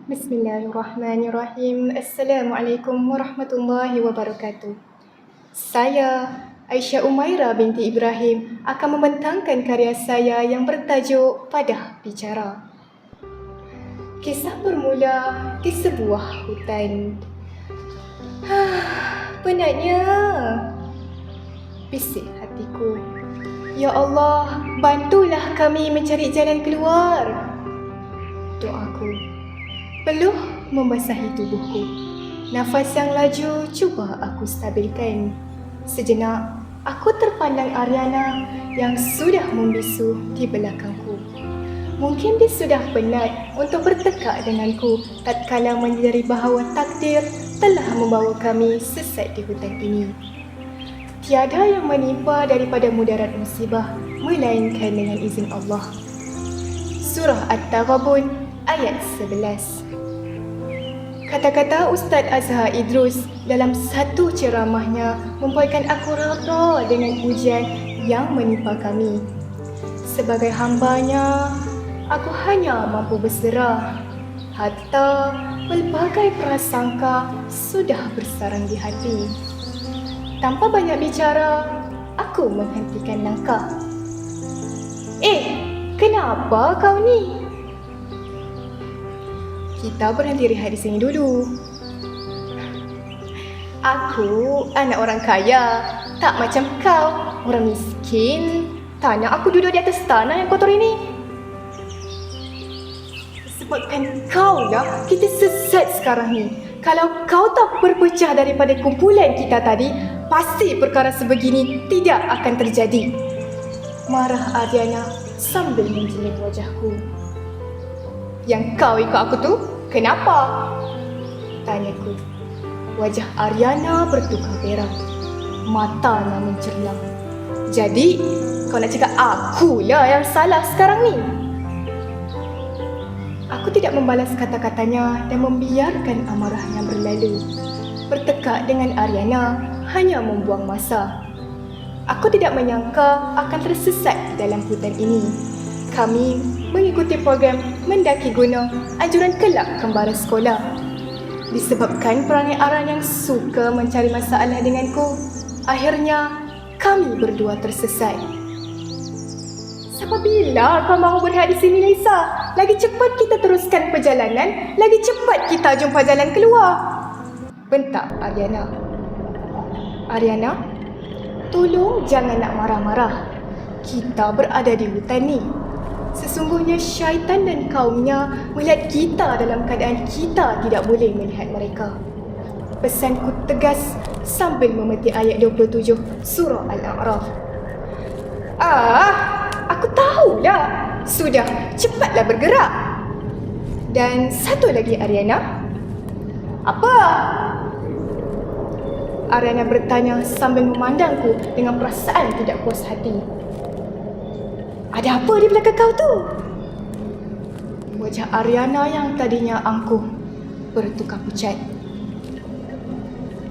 Bismillahirrahmanirrahim. Assalamualaikum warahmatullahi wabarakatuh. Saya, Aisyah Umaira binti Ibrahim, akan membentangkan karya saya yang bertajuk Padah Bicara. Kisah bermula di sebuah hutan. Penatnya, bisik hatiku. Ya Allah, bantulah kami mencari jalan keluar. Doaku peluh membasahi tubuhku. Nafas yang laju cuba aku stabilkan. Sejenak, aku terpandang Ariana yang sudah membisu di belakangku. Mungkin dia sudah penat untuk bertekak denganku tatkala menyedari bahawa takdir telah membawa kami sesat di hutan ini. Tiada yang menimpa daripada mudarat musibah melainkan dengan izin Allah. Surah At-Taghabun ayat 11. Kata-kata Ustaz Azhar Idrus dalam satu ceramahnya membuatkan aku reda dengan ujian yang menimpa kami. Sebagai hambanya, aku hanya mampu berserah. Hatta pelbagai prasangka sudah bersarang di hati. Tanpa banyak bicara, aku menghentikan langkah. Kenapa kau ni? Kita berhenti rehat di sini dulu. Aku anak orang kaya, tak macam kau, orang miskin. Tak nak aku duduk di atas tanah yang kotor ini. Sebabkan kau lah kita sesat sekarang ni. Kalau kau tak berpecah daripada kumpulan kita tadi, pasti perkara sebegini tidak akan terjadi. Marah Ariana sambil menjeling wajahku. Yang kau ikut aku tu, kenapa? Tanyaku. Wajah Ariana bertukar perak. Matanya mencerlang. Jadi, kau nak cakap akulah yang salah sekarang ni? Aku tidak membalas kata-katanya dan membiarkan amarahnya berlalu. Bertekak dengan Ariana hanya membuang masa. Aku tidak menyangka akan tersesat di dalam hutan ini. Kami mengikuti program mendaki gunung anjuran kelab kembara sekolah. Disebabkan perangai Aran yang suka mencari masalah denganku, akhirnya kami berdua tersesat. Sampai bila kau mahu berehat di sini, Lisa? Lagi cepat kita teruskan perjalanan, lagi cepat kita jumpa jalan keluar. Bentak Ariana. Ariana, tolong jangan nak marah-marah. Kita berada di hutan ni. Sesungguhnya syaitan dan kaumnya melihat kita dalam keadaan kita tidak boleh melihat mereka. Pesanku tegas sambil memetik ayat 27 surah Al-A'raf. Aku tahulah. Sudah, cepatlah bergerak. Dan satu lagi Ariana. Apa? Ariana bertanya sambil memandangku dengan perasaan tidak puas hati. Ada apa di belakang kau tu? Wajah Ariana yang tadinya angkuh bertukar pucat.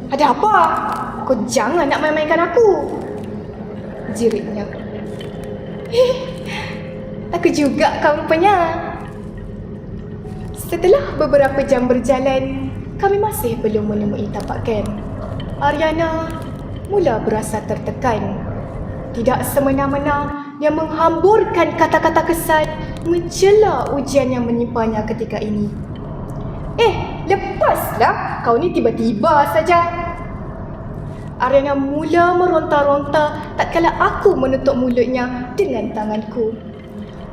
Ada apa? Kau jangan nak main-mainkan aku. Jeritnya. Takut juga kau rupanya. Setelah beberapa jam berjalan, kami masih belum menemui tapak kamp. Ariana mula berasa tertekan. Tidak semena-mena dia menghamburkan kata-kata kesat mencela ujian yang menimpanya ketika ini. Lepaslah, kau ni tiba-tiba saja. Ariana mula meronta-ronta tatkala aku menutup mulutnya dengan tanganku.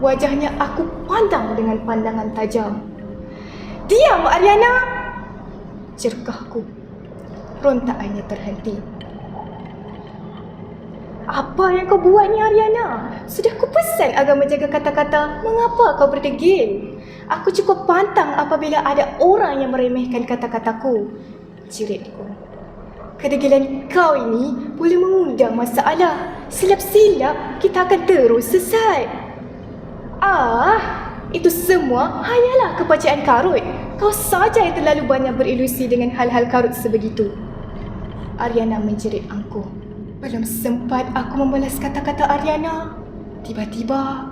Wajahnya aku pandang dengan pandangan tajam. Diam, Ariana! Jerkahku. Rontaannya terhenti. Apa yang kau buat ni, Ariana? Sudah ku pesan agar menjaga kata-kata. Mengapa kau berdegil? Aku cukup pantang apabila ada orang yang meremehkan kata-kataku. Jeritku. Kedegilan kau ini boleh mengundang masalah. Silap-silap kita akan terus sesat. Itu semua hanyalah kepercayaan karut. Kau saja yang terlalu banyak berilusi dengan hal-hal karut sebegitu. Ariana menjerit angkuh. Belum sempat aku membalas kata-kata Ariana, tiba-tiba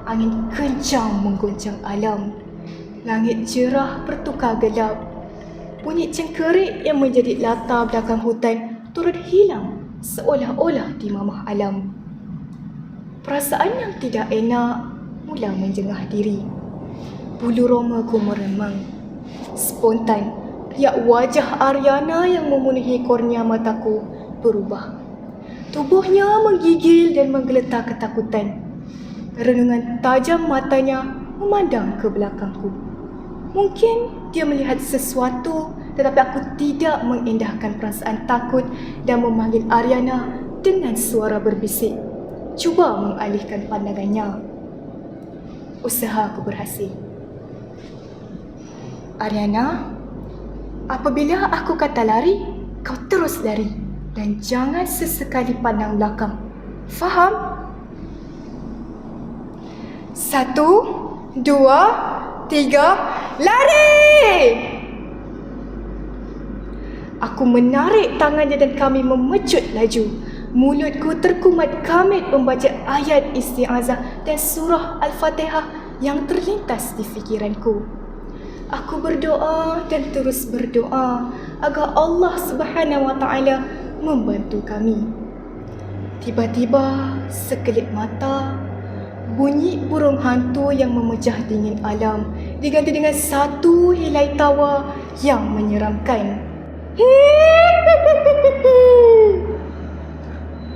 angin kencang mengguncang alam. Langit cerah bertukar gelap. Bunyi cengkerik yang menjadi latar belakang hutan turut hilang seolah-olah dimamah alam. Perasaan yang tidak enak mula menjengah diri. Bulu romaku meremang. Spontan, riak wajah Aryana yang memenuhi kornea mataku berubah. Tubuhnya menggigil dan menggeletar ketakutan. Renungan tajam matanya memandang ke belakangku. Mungkin dia melihat sesuatu, tetapi aku tidak mengendahkan perasaan takut dan memanggil Aryana dengan suara berbisik. Cuba mengalihkan pandangannya. Usaha aku berhasil. Aryana, apabila aku kata lari, kau terus lari dan jangan sesekali pandang belakang. Faham? 1, 2, 3, lari! Aku menarik tangannya dan kami memecut laju. Mulutku terkumat kamit membaca ayat isti'azah dan surah Al-Fatihah yang terlintas di fikiranku. Aku berdoa dan terus berdoa agar Allah Subhanahu Wa Taala membantu kami. Tiba-tiba sekelip mata, bunyi burung hantu yang memecah dingin alam diganti dengan satu helai tawa yang menyeramkan.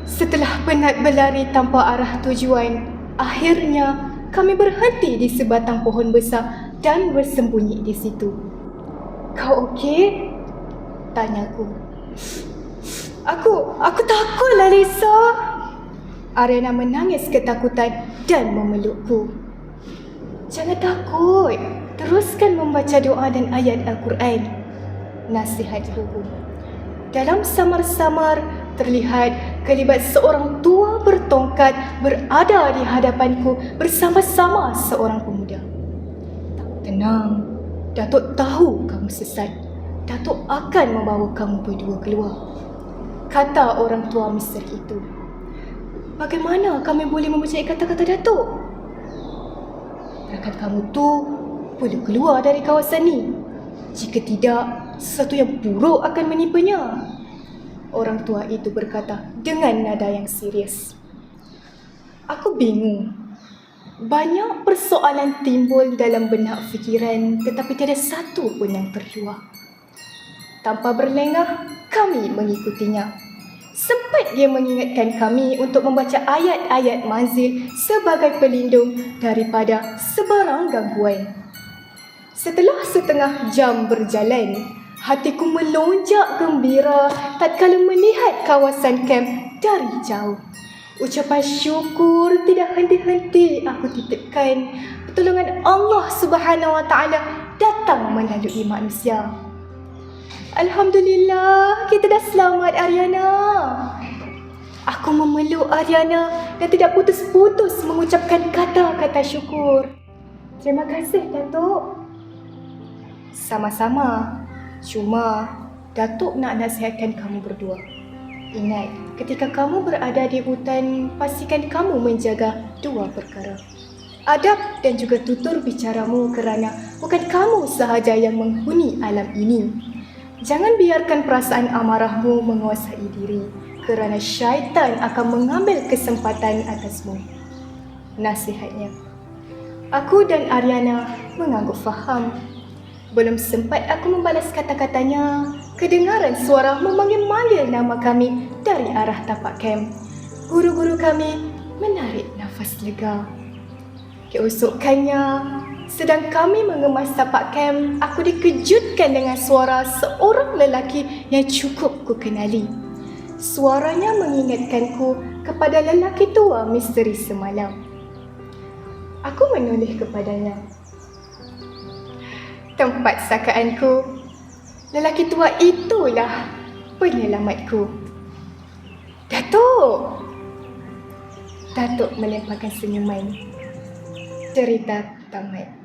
Setelah penat berlari tanpa arah tujuan, akhirnya kami berhenti di sebatang pohon besar dan bersembunyi di situ. Kau okey? Tanyaku. Aku takutlah, Lisa. Aryana menangis ketakutan dan memelukku. Jangan takut. Teruskan membaca doa dan ayat Al-Quran. Nasihat ibu. Dalam samar-samar terlihat kelibat seorang tua bertongkat berada di hadapanku bersama-sama seorang pemuda. Tak tenang. Datuk tahu kamu sesat. Datuk akan membawa kamu berdua keluar. Kata orang tua misteri itu. Bagaimana kami boleh mempercayai kata-kata Datuk? Rakan kamu tu perlu keluar dari kawasan ni. Jika tidak, sesuatu yang buruk akan menimpanya. Orang tua itu berkata dengan nada yang serius. Aku bingung. Banyak persoalan timbul dalam benak fikiran tetapi tiada satu pun yang terluah. Tanpa berlengah, kami mengikutinya. Sempat dia mengingatkan kami untuk membaca ayat-ayat manzil sebagai pelindung daripada sebarang gangguan. Setelah setengah jam berjalan, hatiku melonjak gembira tatkala melihat kawasan kamp dari jauh. Ucapan syukur tidak henti-henti aku titipkan. Pertolongan Allah Subhanahu Wa Taala datang melalui manusia. Alhamdulillah, kita dah selamat, Aryana. Aku memeluk Aryana dan tidak putus-putus mengucapkan kata-kata syukur. Terima kasih, Datuk. Sama-sama. Cuma, Datuk nak nasihatkan kamu berdua. Ingat, ketika kamu berada di hutan, pastikan kamu menjaga dua perkara. Adab dan juga tutur bicaramu kerana bukan kamu sahaja yang menghuni alam ini. Jangan biarkan perasaan amarahmu menguasai diri kerana syaitan akan mengambil kesempatan atasmu. Nasihatnya. Aku dan Aryana mengangguk faham. Belum sempat aku membalas kata-katanya, kedengaran suara memanggil-manggil nama kami dari arah tapak kamp. Guru-guru kami menarik nafas lega. Keesokannya, sedang kami mengemas tapak kamp, aku dikejutkan dengan suara seorang lelaki yang cukup ku kenali. Suaranya mengingatkanku kepada lelaki tua misteri semalam. Aku menoleh kepadanya. Tempat sakaanku, lelaki tua itulah penyelamatku. Datuk! Datuk melemparkan senyuman. Cerita tamat.